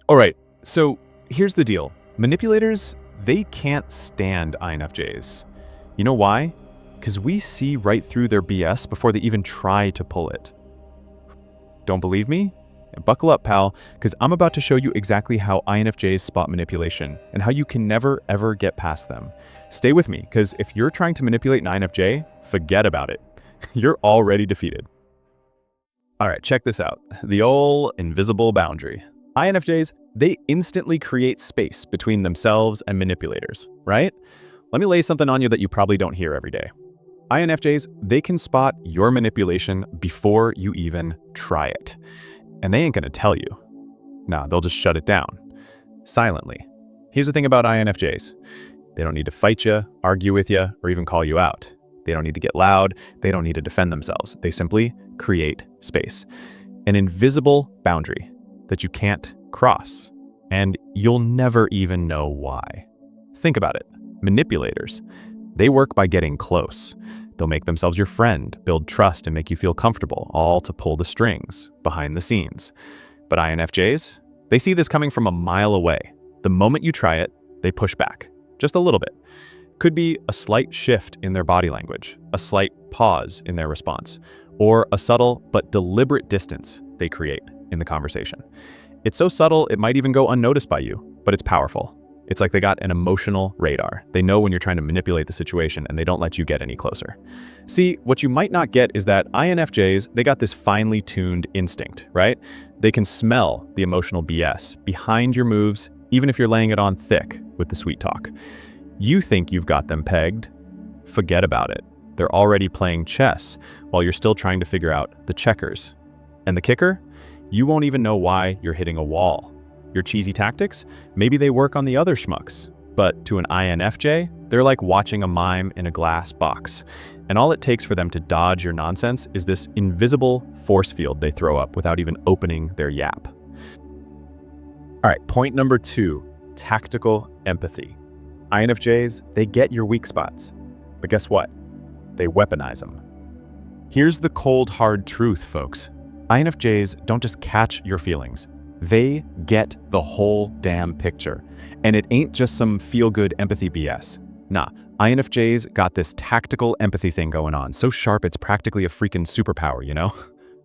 All right, so here's the deal. Manipulators, they can't stand INFJs. You know why? Because we see right through their BS before they even try to pull it. Don't believe me? Buckle up, pal, because I'm about to show you exactly how INFJs spot manipulation and how you can never, ever get past them. Stay with me, because if you're trying to manipulate an INFJ, forget about it. You're already defeated. All right, check this out. The old invisible boundary. INFJs, they instantly create space between themselves and manipulators, right? Let me lay something on you that you probably don't hear every day. INFJs, they can spot your manipulation before you even try it. And they ain't gonna tell you. Nah, they'll just shut it down. Silently. Here's the thing about INFJs. They don't need to fight you, argue with you, or even call you out. They don't need to get loud. They don't need to defend themselves. They simply create space. An invisible boundary that you can't cross. And you'll never even know why. Think about it. Manipulators, they work by getting close. They'll make themselves your friend, build trust, and make you feel comfortable, all to pull the strings behind the scenes. But INFJs, they see this coming from a mile away. The moment you try it, they push back, just a little bit. Could be a slight shift in their body language, a slight pause in their response, or a subtle but deliberate distance they create in the conversation. It's so subtle, it might even go unnoticed by you, but it's powerful. It's like they got an emotional radar. They know when you're trying to manipulate the situation and they don't let you get any closer. See, what you might not get is that INFJs, they got this finely tuned instinct, right? They can smell the emotional BS behind your moves, even if you're laying it on thick with the sweet talk. You think you've got them pegged? Forget about it. They're already playing chess while you're still trying to figure out the checkers. And the kicker? You won't even know why you're hitting a wall. Your cheesy tactics, maybe they work on the other schmucks, but to an INFJ, they're like watching a mime in a glass box. And all it takes for them to dodge your nonsense is this invisible force field they throw up without even opening their yap. All right, point number 2, tactical empathy. INFJs, they get your weak spots, but guess what? They weaponize them. Here's the cold, hard truth, folks. INFJs don't just catch your feelings. They get the whole damn picture. And it ain't just some feel-good empathy BS. Nah, INFJs got this tactical empathy thing going on, so sharp it's practically a freaking superpower, you know?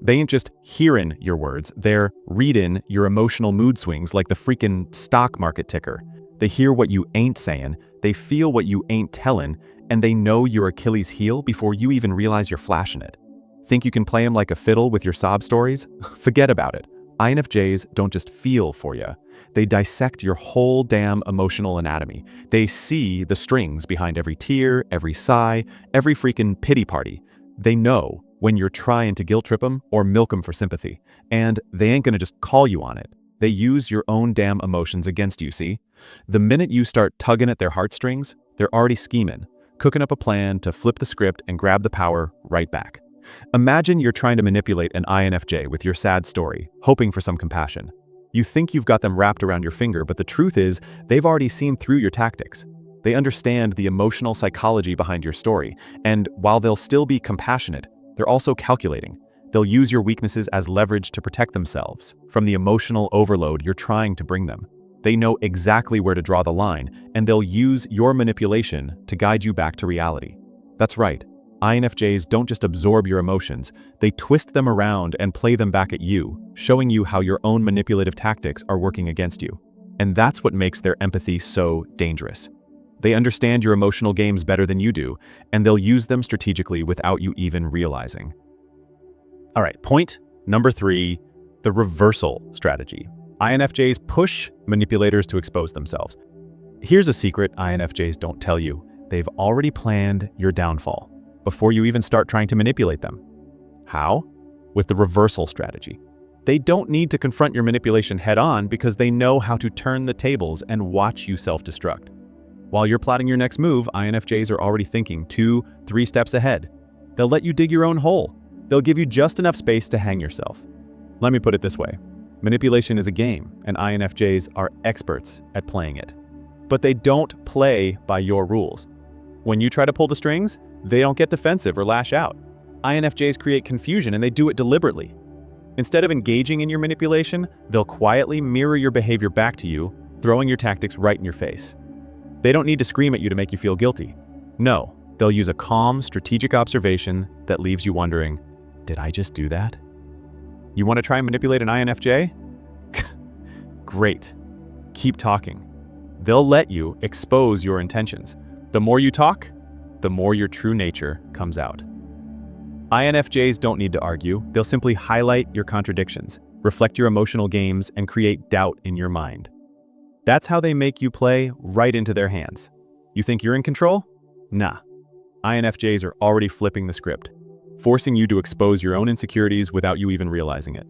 They ain't just hearing your words, they're reading your emotional mood swings like the freaking stock market ticker. They hear what you ain't saying, they feel what you ain't telling, and they know your Achilles heel before you even realize you're flashing it. Think you can play them like a fiddle with your sob stories? Forget about it. INFJs don't just feel for you. They dissect your whole damn emotional anatomy. They see the strings behind every tear, every sigh, every freaking pity party. They know when you're trying to guilt trip them or milk them for sympathy. And they ain't gonna just call you on it. They use your own damn emotions against you, see? The minute you start tugging at their heartstrings, they're already scheming, cooking up a plan to flip the script and grab the power right back. Imagine you're trying to manipulate an INFJ with your sad story, hoping for some compassion. You think you've got them wrapped around your finger, but the truth is, they've already seen through your tactics. They understand the emotional psychology behind your story, and while they'll still be compassionate, they're also calculating. They'll use your weaknesses as leverage to protect themselves from the emotional overload you're trying to bring them. They know exactly where to draw the line, and they'll use your manipulation to guide you back to reality. That's right. INFJs don't just absorb your emotions, they twist them around and play them back at you, showing you how your own manipulative tactics are working against you. And that's what makes their empathy so dangerous. They understand your emotional games better than you do, and they'll use them strategically without you even realizing. All right, point number 3, the reversal strategy. INFJs push manipulators to expose themselves. Here's a secret INFJs don't tell you. They've already planned your downfall before you even start trying to manipulate them. How? With the reversal strategy. They don't need to confront your manipulation head-on because they know how to turn the tables and watch you self-destruct. While you're plotting your next move, INFJs are already thinking 2-3 steps ahead. They'll let you dig your own hole. They'll give you just enough space to hang yourself. Let me put it this way. Manipulation is a game, and INFJs are experts at playing it. But they don't play by your rules. When you try to pull the strings, they don't get defensive or lash out. INFJs create confusion, and they do it deliberately. Instead of engaging in your manipulation, they'll quietly mirror your behavior back to you, throwing your tactics right in your face. They don't need to scream at you to make you feel guilty. No, they'll use a calm, strategic observation that leaves you wondering, did I just do that? You want to try and manipulate an INFJ? Great. Keep talking. They'll let you expose your intentions. The more you talk, the more your true nature comes out. INFJs don't need to argue. They'll simply highlight your contradictions, reflect your emotional games, and create doubt in your mind. That's how they make you play right into their hands. You think you're in control? Nah. INFJs are already flipping the script, forcing you to expose your own insecurities without you even realizing it.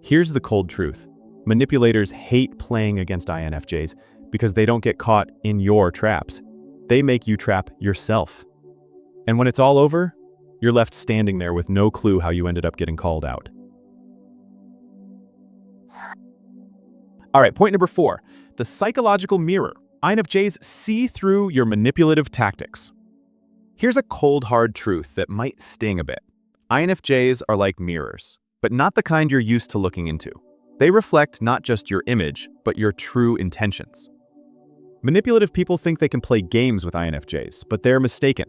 Here's the cold truth. Manipulators hate playing against INFJs because they don't get caught in your traps. They make you trap yourself. And when it's all over, you're left standing there with no clue how you ended up getting called out. All right, point number 4, the psychological mirror. INFJs see through your manipulative tactics. Here's a cold, hard truth that might sting a bit. INFJs are like mirrors, but not the kind you're used to looking into. They reflect not just your image, but your true intentions. Manipulative people think they can play games with INFJs, but they're mistaken.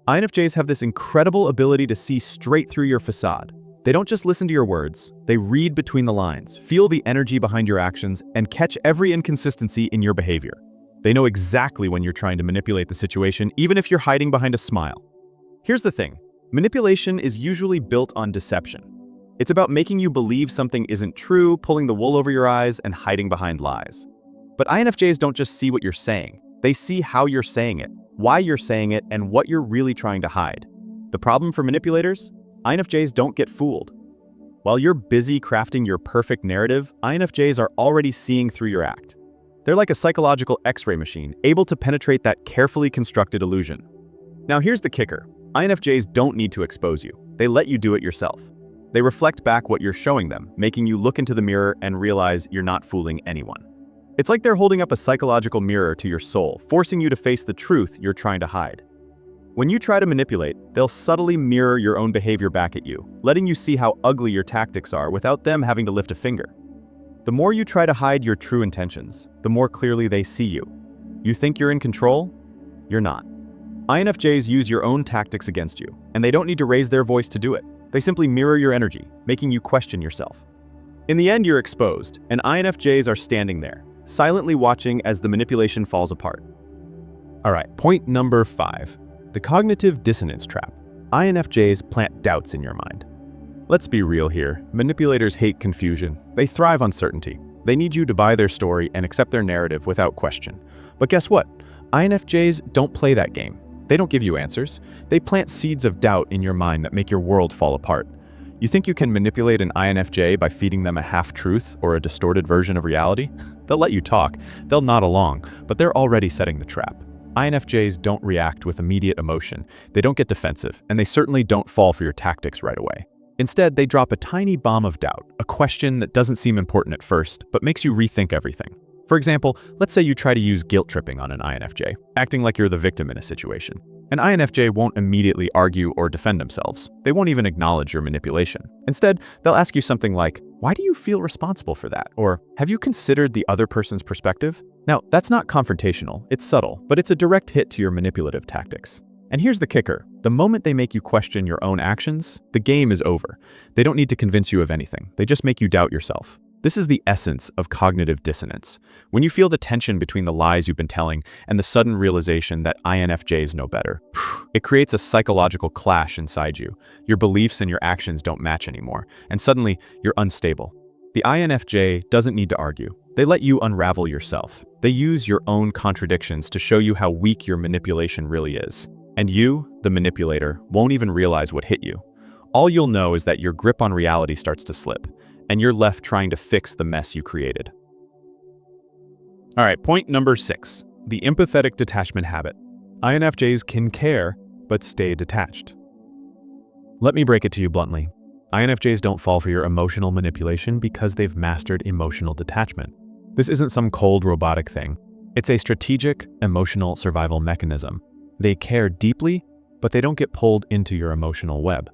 INFJs have this incredible ability to see straight through your facade. They don't just listen to your words, they read between the lines, feel the energy behind your actions, and catch every inconsistency in your behavior. They know exactly when you're trying to manipulate the situation, even if you're hiding behind a smile. Here's the thing, manipulation is usually built on deception. It's about making you believe something isn't true, pulling the wool over your eyes, and hiding behind lies. But INFJs don't just see what you're saying, they see how you're saying it, why you're saying it, and what you're really trying to hide. The problem for manipulators? INFJs don't get fooled. While you're busy crafting your perfect narrative, INFJs are already seeing through your act. They're like a psychological X-ray machine, able to penetrate that carefully constructed illusion. Now here's the kicker. INFJs don't need to expose you. They let you do it yourself. They reflect back what you're showing them, making you look into the mirror and realize you're not fooling anyone. It's like they're holding up a psychological mirror to your soul, forcing you to face the truth you're trying to hide. When you try to manipulate, they'll subtly mirror your own behavior back at you, letting you see how ugly your tactics are without them having to lift a finger. The more you try to hide your true intentions, the more clearly they see you. You think you're in control? You're not. INFJs use your own tactics against you, and they don't need to raise their voice to do it. They simply mirror your energy, making you question yourself. In the end, you're exposed, and INFJs are standing there, silently watching as the manipulation falls apart. All right, point number 5. The cognitive dissonance trap. INFJs plant doubts in your mind. Let's be real here. Manipulators hate confusion. They thrive on certainty. They need you to buy their story and accept their narrative without question. But guess what? INFJs don't play that game. They don't give you answers. They plant seeds of doubt in your mind that make your world fall apart. You think you can manipulate an INFJ by feeding them a half-truth or a distorted version of reality? They'll let you talk. They'll nod along, but they're already setting the trap. INFJs don't react with immediate emotion, they don't get defensive, and they certainly don't fall for your tactics right away. Instead, they drop a tiny bomb of doubt, a question that doesn't seem important at first, but makes you rethink everything. For example, let's say you try to use guilt tripping on an INFJ, acting like you're the victim in a situation. An INFJ won't immediately argue or defend themselves. They won't even acknowledge your manipulation. Instead, they'll ask you something like, "Why do you feel responsible for that?" Or, "Have you considered the other person's perspective?" Now, that's not confrontational, it's subtle, but it's a direct hit to your manipulative tactics. And here's the kicker. The moment they make you question your own actions, the game is over. They don't need to convince you of anything. They just make you doubt yourself. This is the essence of cognitive dissonance. When you feel the tension between the lies you've been telling and the sudden realization that INFJs know better, it creates a psychological clash inside you. Your beliefs and your actions don't match anymore, and suddenly you're unstable. The INFJ doesn't need to argue. They let you unravel yourself. They use your own contradictions to show you how weak your manipulation really is. And you, the manipulator, won't even realize what hit you. All you'll know is that your grip on reality starts to slip, and you're left trying to fix the mess you created. All right, point number 6, the empathetic detachment habit. INFJs can care, but stay detached. Let me break it to you bluntly. INFJs don't fall for your emotional manipulation because they've mastered emotional detachment. This isn't some cold robotic thing. It's a strategic, emotional survival mechanism. They care deeply, but they don't get pulled into your emotional web.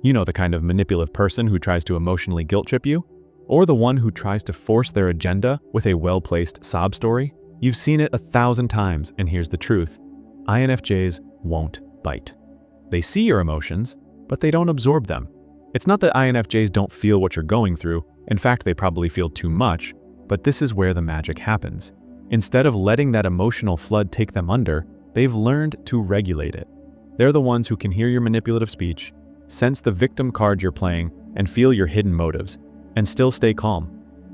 You know, the kind of manipulative person who tries to emotionally guilt trip you? Or the one who tries to force their agenda with a well-placed sob story? You've seen it 1,000 times, and here's the truth. INFJs won't bite. They see your emotions, but they don't absorb them. It's not that INFJs don't feel what you're going through. In fact, they probably feel too much, but this is where the magic happens. Instead of letting that emotional flood take them under, they've learned to regulate it. They're the ones who can hear your manipulative speech, sense the victim card you're playing, and feel your hidden motives, and still stay calm.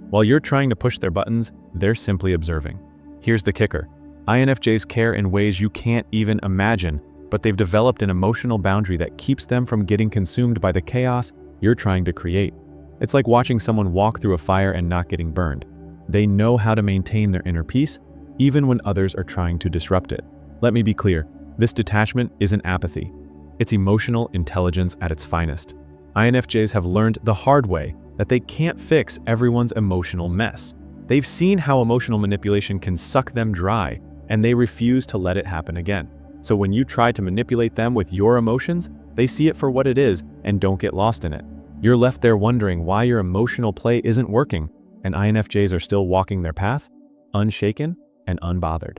While you're trying to push their buttons, they're simply observing. Here's the kicker. INFJs care in ways you can't even imagine, but they've developed an emotional boundary that keeps them from getting consumed by the chaos you're trying to create. It's like watching someone walk through a fire and not getting burned. They know how to maintain their inner peace, even when others are trying to disrupt it. Let me be clear, this detachment isn't apathy. It's emotional intelligence at its finest. INFJs have learned the hard way that they can't fix everyone's emotional mess. They've seen how emotional manipulation can suck them dry, and they refuse to let it happen again. So when you try to manipulate them with your emotions, they see it for what it is and don't get lost in it. You're left there wondering why your emotional play isn't working, and INFJs are still walking their path, unshaken and unbothered.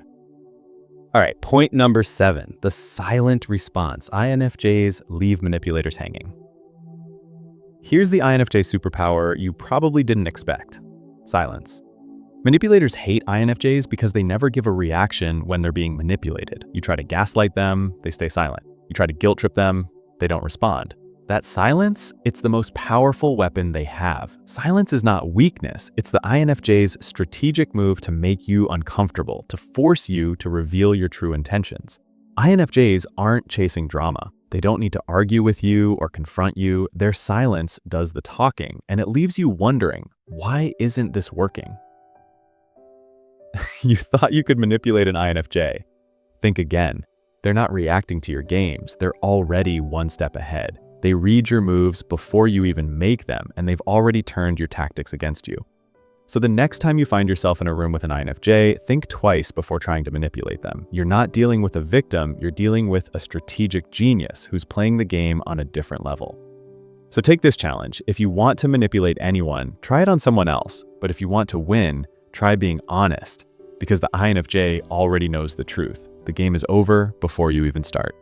All right, point number 7, the silent response. INFJs leave manipulators hanging. Here's the INFJ superpower you probably didn't expect: silence. Manipulators hate INFJs because they never give a reaction when they're being manipulated. You try to gaslight them, they stay silent. You try to guilt trip them, they don't respond. That silence, it's the most powerful weapon they have. Silence is not weakness, it's the INFJ's strategic move to make you uncomfortable, to force you to reveal your true intentions. INFJs aren't chasing drama. They don't need to argue with you or confront you. Their silence does the talking, and it leaves you wondering, why isn't this working? You thought you could manipulate an INFJ. Think again. They're not reacting to your games. They're already one step ahead. They read your moves before you even make them, and they've already turned your tactics against you. So the next time you find yourself in a room with an INFJ, think twice before trying to manipulate them. You're not dealing with a victim, you're dealing with a strategic genius who's playing the game on a different level. So take this challenge. If you want to manipulate anyone, try it on someone else. But if you want to win, try being honest, because the INFJ already knows the truth. The game is over before you even start.